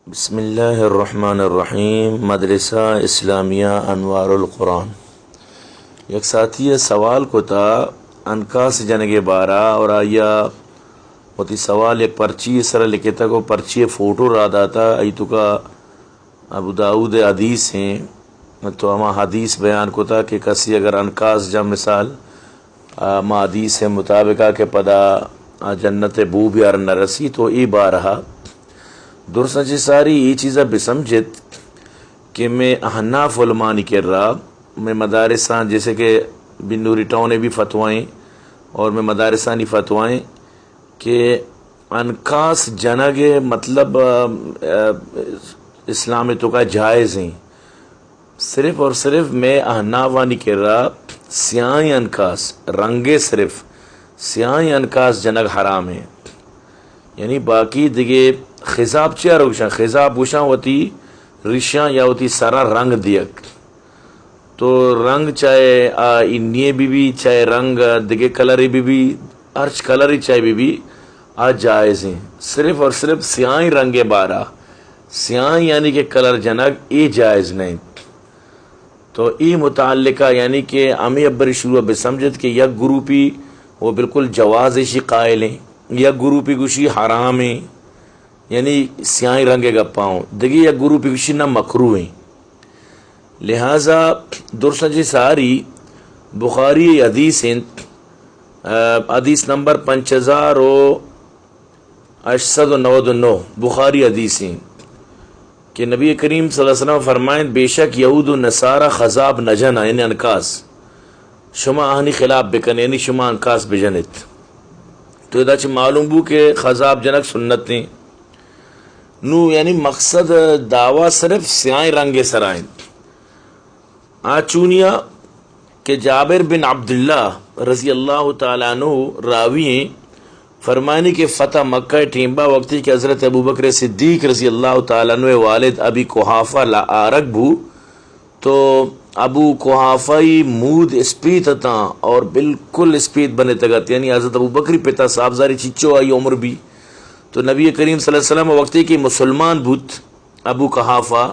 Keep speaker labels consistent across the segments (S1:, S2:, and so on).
S1: بسم اللہ الرحمن الرحیم۔ مدرسہ اسلامیہ انوار القرآن۔ یک ساتھی سوال کو تھا انکا سے جنگ بارہ اور آیا ہوتی سوال ایک پرچی سر لکھے تھا کو پرچی فوٹو را داتا ایتو کا ابو داود حدیث ہیں تو ہما حدیث بیان کو تھا کہ کسی اگر انکاس جب مثال ما حدیث مطابقہ کے پدا جنت بو بیار نرسی تو ای بارہا درست جی ساری یہ چیزیں بسمجھت کہ میں احناف علماء نہیں کر رہا، میں مدارسان جیسے کہ بن نوری ٹاؤن نے بھی فتوائیں اور میں مدارسانی فتوائیں کہ انکاس جنگ مطلب اسلام تو کا جائز ہیں، صرف اور صرف میں احناف نہیں کر رہا، سیاہیں انکاس رنگے صرف سیاہیں انکاس جنگ حرام ہیں، یعنی باقی دیگے خضاب چیا روشاں خضاب وشاں ہوتی رشاں یا ہوتی سارا رنگ دیک تو رنگ چاہے انیے بھی چاہے رنگ دگے کلری بھی ارچ کلری چاہے بھی آج جائز ہیں، صرف اور صرف سیاہیں رنگ بارہ سیاہیں یعنی کہ کلر جنگ ای جائز نہیں۔ تو ای متعلقہ یعنی کہ امی ابری شروع بسمجھت کہ یک گروپی وہ بالکل جوازشی قائل ہیں، یک گروپی گوشی حرام ہیں، یعنی سیاہیں رنگے گا پاؤں دگی یا گروہ پیکشی نہ مکروہ ہیں، لہذا درست جی ساری بخاری حدیث ہیں، حدیث نمبر 5899 بخاری حدیث ہیں کہ نبی کریم صلی اللہ علیہ وسلم فرمائیں بے شک یہود و نصارہ خضاب نجنا یعنی انکاس شما آہنی خلاف بکن یعنی شما انکاس بجنت تو ادا چھ معلوم بو کہ خضاب جنک سنت ہیں نو یعنی مقصد دعویٰ صرف سیاہیں رنگے سرائیں آچونیا کہ جابر بن عبداللہ رضی اللہ تعالیٰ عنہ راوی ہیں فرمانی کہ فتح مکہ ٹیمبا وقتی کہ حضرت ابوبکر صدیق رضی اللہ تعالیٰ عنہ والد ابی قحافہ لا آرک بھو تو ابو قحافہی مود اسپیت تا اور بالکل اسپیت بنے تگت یعنی حضرت ابوبکر پتا صاحب زاری چچو آئی عمر بھی تو نبی کریم صلی اللہ علیہ وسلم وقتی کی مسلمان بھوت ابو قحافہ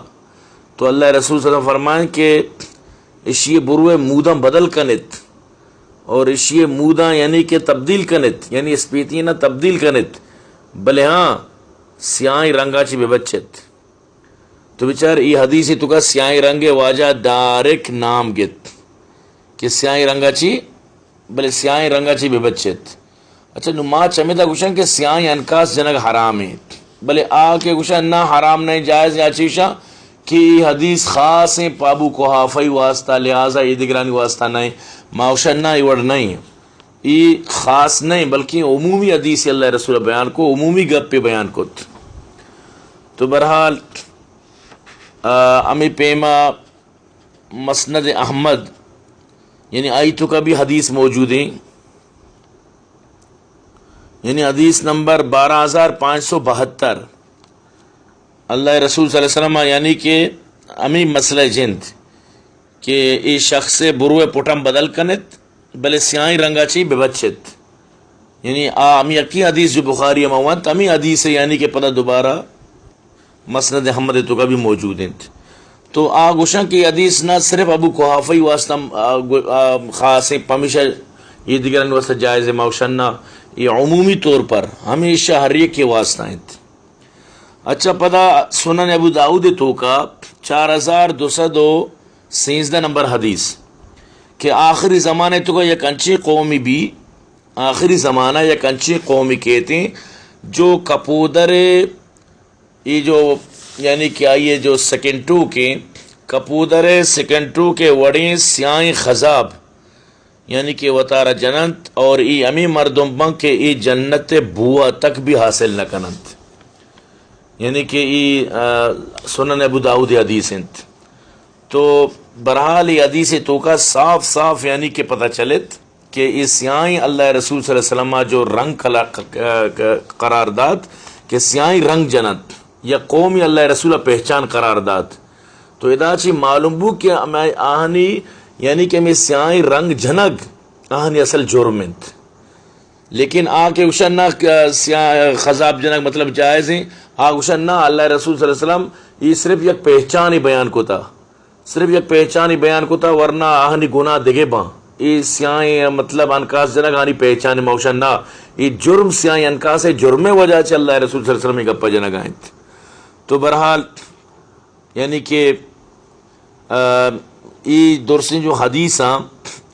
S1: تو اللہ رسول صلی اللہ علیہ وسلم فرمائیں کہ اشیے بروے موداں بدل کنت اور اشیے موداں یعنی کہ تبدیل کنت یعنی اسپیتینا تبدیل کنت بلے ہاں سیاہیں رنگا چی بے بچت تو بچار ای حدیثی تو کا سیاہیں رنگے واجہ دارک نام گت کہ سیاہیں رنگا چی بلے سیاہیں رنگا چی بے بچت اچھا نما چمیدہ گوشن کہ سیاہیں انکاس جنگ حرام ہیں بلے کے گوشن نہ حرام نہیں جائز یا چیشا کہ حدیث خاص ہیں پابو قحافی واسطہ لہذا یہ دگرانی واسطہ نہیں ماوشن نہ ایوڑ نہیں یہ خاص نہیں بلکہ عمومی حدیث اللہ رسول بیان کو عمومی گپ پہ بیان کو تو برحال امی پیما مسند احمد یعنی آیتوں کا بھی حدیث موجود ہیں یعنی حدیث نمبر 12572 اللہ رسول صلی اللہ علیہ وسلم یعنی کہ امی مسئلہ جند کہ ای شخص بروے پٹم بدل کنت بلے سیاہیں رنگا چی بے بچت یعنی امی اکی حدیث جو بخاری اموانت امی حدیث یعنی کہ پتہ دوبارہ مسند احمد تو کا بھی موجود ہیں تو گوشن کی حدیث نہ صرف ابو قحافی واسطہ خاص ہے پمیشہ یہ دیگر واسطہ جائز ہے موشنہ یہ عمومی طور پر ہمیشہ ہر ایک کے واسطہ ہیں۔ اچھا پتہ سنن ابو داؤد تو کا 4213 نمبر حدیث کہ آخری زمانے تو کا یک انچی قومی بھی آخری زمانہ یک انچی قومی کہتے ہیں جو کپودر یہ جو یعنی کیا یہ جو سکنٹو کے کپودر سکنٹو کے وڑیں سیاہیں خضاب یعنی کہ وطارہ جنت اور ای امی مردم بن کے ای جنت بوا تک بھی حاصل نہ کنت یعنی کہ ای سنن ابو داؤد حدیث انت تو برحال ای حدیث تو کا صاف صاف یعنی کہ پتہ چلت کہ ای سیاہیں اللہ رسول صلی اللہ علیہ وسلم جو رنگ قرار داد کہ سیاہیں رنگ جنت یا قومی اللہ رسول پہچان قرار داد تو ادا چی معلوم بو کہ میں آہنی یعنی کہ میں سیاہیں رنگ جنگ آہنی اصل جرمنت لیکن آ کے اشن نہ خذاب جنک مطلب جائز ہیں آ اشن نہ اللہ رسول صلی اللہ علیہ وسلم یہ صرف یک پہچان ہی بیان کو تھا، صرف یک پہچان ہی بیان کو تھا، ورنہ آہنی گناہ دگے باں یہ سیاہیں مطلب انکاس جنک آنی پہچان موشن نہ یہ جرم سیاہیں انکاس ہے، جرم وجہ سے اللہ رسول صلی اللہ علیہ وسلم گپا جنک آئیں۔ تو بہرحال یعنی کہ ای درسیں جو حدیث ہیں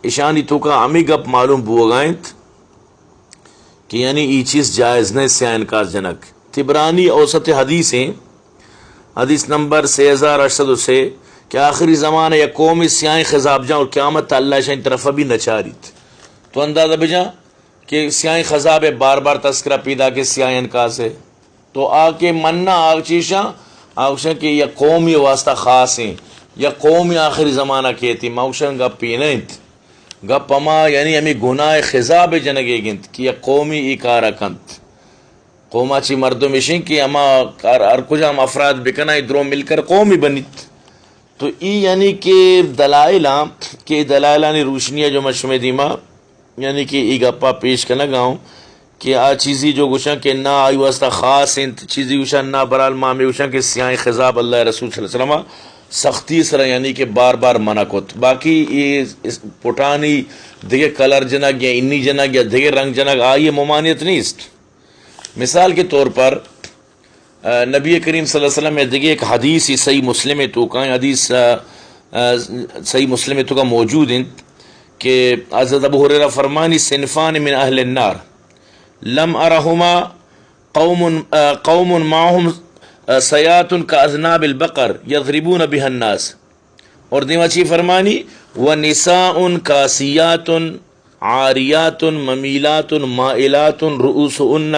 S1: اشانی تو کا امی گپ معلوم بو گائیں کہ یعنی ای چیز جائز نہیں سیاہ انکاس جنک۔ تبرانی اوسط حدیث ہیں، حدیث نمبر 6803 کہ آخری زمانہ یا قومی سیاہیں خضاب جاں اور قیامت اللہ شاہین طرف بھی نچاریت۔ تو اندازہ بجاں کہ سیاہیں خضاب ہے، بار بار تذکرہ پیدا کہ سیاہیں انکاس ہے، تو آ کے مننا آگ چیشاں آگشاں کہ یہ قومی واسطہ خاص ہیں یا قومی آخری زمانہ کہتی موشن گپ پینیت گپ اما یعنی ہمیں گناہ خضاب جنگے گنت کہ یہ قومی ای کارا کنت قوما چی مردم اشیں کہ اما ہر کجا ہم افراد بکنا ادروں مل کر قومی بنیت۔ تو ای یعنی کہ دلائلہ کہ دلائلانی روشنیہ جو مشمع دیما یعنی کہ ای گپا پیش کرنا گاؤں کہ آ چیزی جو گوشاں کہ نہ آئی واسطہ خاص انت چیزی گوشاں نہ برال مامی گوشاں کہ سیاہیں خضاب اللہ رسول صلی اللہ علیہ وسلم سختی سر یعنی کہ بار بار منع کت۔ باقی یہ پٹانی دیگے کلر جنگ یا انی جنگ یا دیگے رنگ جنگ آئی ممانعت نہیں است۔ مثال کے طور پر نبی کریم صلی اللہ علیہ وسلم میں دیگے ایک حدیث صحیح مسلم تو کا حدیث صحیح مسلم تو کا موجود ہیں کہ حضرت ابو ہریرہ فرمانی صنفان من اہل النار لم ارہما قوم معهم سیات کاذناب البقر یضربون بها الناس، اور دیما چی فرمانی ونساء کاسیات عاریات ممیلات مائلات رؤوسهن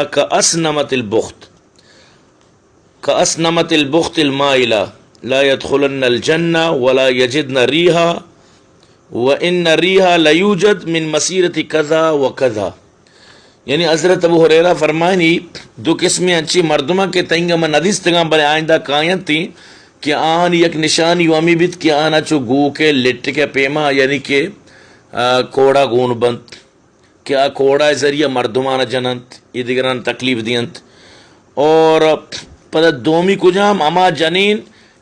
S1: کاسنمۃ البخت المائلہ لا يدخلن الجنہ ولا یجدن ریحا وان ریحا لیوجد من مسیرۃ کذا وکذا۔ یعنی حضرت ابو ہریرہ فرمانی دو قسمیں اچھی مردمہ کے تنگا من حدیث تنگا بنے آئندہ کائن تھی کہ آن یک نشانی وامی بیت کہ آنا چو گو کے لٹ کے پیما یعنی کہ کوڑا گون بند کہ کوڑا ذریعہ مردمانہ جننت یہ دیگران تکلیف دینت، اور پتہ دومی کجام اما جنین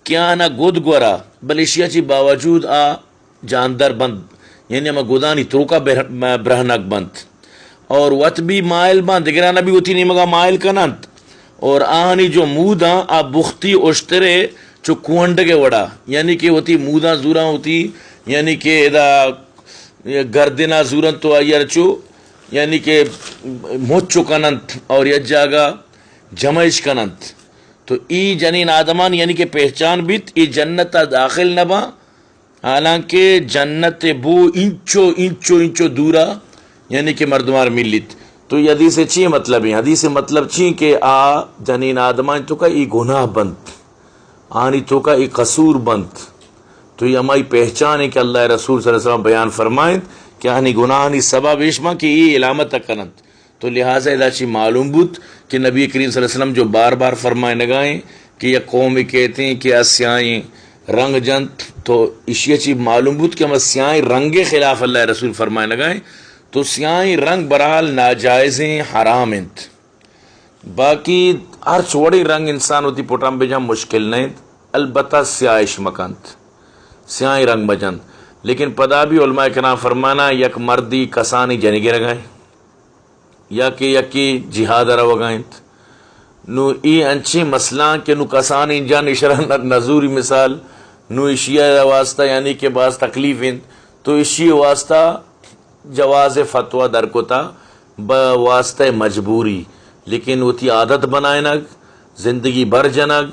S1: کہ آنا گود گورا بلشیا چی باوجود جاندر بند یعنی اما گودانی تروکا برہنک بند، اور وط بھی مائل بند دیگرانا بھی ہوتی نہیں مگا مائل کنند، اور آہنی جو مودا بختی اشترے چو کوہنڈ کے وڑا یعنی کہ ہوتی مودا زورا ہوتی یعنی کہ ادا گردنا زورن تو آئیر چو یعنی کہ موچو کنند اور یہ جاگا جمعش کنند۔ تو ای جنین آدمان یعنی کہ پہچان بیت ای جنت داخل نبا، حالانکہ جنت بو انچو دورا یعنی کہ مردمار ملیت۔ تو یہ حدیث چی مطلب ہے؟ حدیث مطلب چی کہ جنین آدمان تو کا ای گناہ بند آنی تو کا ای قصور بند، تو یہ ہماری پہچان ہے کہ اللہ رسول صلی اللہ علیہ وسلم بیان فرمائیں کہ آنی گناہ آنی سبب اشما کہ ای علامت کنند۔ تو لہٰذا ادا چی معلوم بود کہ نبی کریم صلی اللہ علیہ وسلم جو بار بار فرمائے نگائیں کہ یہ قومی کہتے ہیں کہ اسیائیں رنگ جنت، تو اشیاء چی معلوم بود کہ ہم اسیائیں رنگ خلاف اللہ رسول فرمائے نگائیں، تو سیاہیں رنگ برحال ناجائز ہیں، حرام ہیں۔ باقی ہر چھوڑی رنگ انسان ہوتی پوٹام بے جام مشکل نہیں، البتہ سیاہش مکانت سیاہیں رنگ بجن، لیکن پدا بھی علماء کرام فرمانا یک مردی کسانی جنگی رگائیں یا کہ یکی جہاد روگائیں، نو ای انچی مسئلہ کہ نو کسانی جان اشارہ نظوری مثال نو اشیاء واسطہ یعنی کہ بعض تکلیف ہیں، تو اشیاء واسطہ جواز فتوہ در کو تا بواسطہ مجبوری، لیکن وہ تی عادت بنائے نگ زندگی بھر جنگ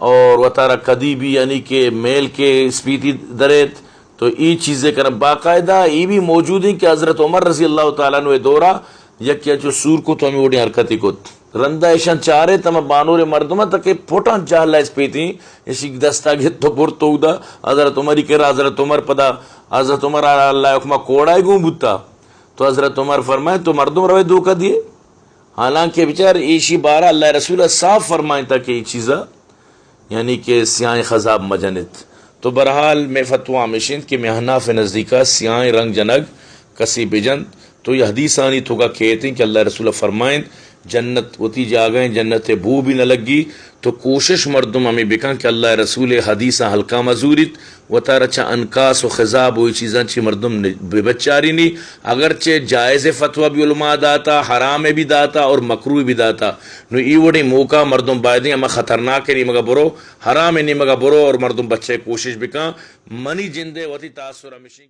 S1: اور وہ تارا کدی بھی یعنی کہ میل کے اسپیتی دریت، تو ای چیزیں کرنا باقاعدہ ای بھی موجود ہیں کہ حضرت عمر رضی اللہ تعالیٰ عنہ دورہ یک کیا جو سور کو تو ہمیں وڈی حرکتی کت رندہ ایشان چارے تم بانور مردمہ تک پوٹان چاہلا اسپیتی اسی دستا گت تو پور تو دا حضرت عمری کرا حضرت عمر پدا حضرت عمر اللہ حکمہ کوڑائی گوں بوتا، تو حضرت عمر فرمائے تو مردم روئے دھوکہ دیے، حالانکہ بچار ایشی بارہ اللہ رسول صاف فرمائیں تھا کہ یہ چیزا یعنی کہ سیاہیں خضاب مجنت۔ تو برحال میں فتوہ مشند کہ میں حناف نزدیکہ سیاہیں رنگ جنگ کسی بجن تو یہ حدیث آنی تو کا کہتے ہیں کہ اللہ رسول فرمائیں جنت وتی جا گئے جنت بو بھی نہ لگی تو کوشش مردم ہمیں بکن کہ اللہ رسول حدیثاں ہلکا مزورت و تار اچھا انکاس و خضاب وہی چیزاں چی مردم بے بچاری نہیں اگرچہ جائز فتوہ بھی علماء داتا حرام بھی داتا اور مکروہ بھی داتا نو ای وڑی موقع مردم بائدیں اما خطرناک نہیں مگا برو حرام نہیں مگا برو اور مردم بچے کوشش بکن منی جندے وتی تاثر ہمیشہ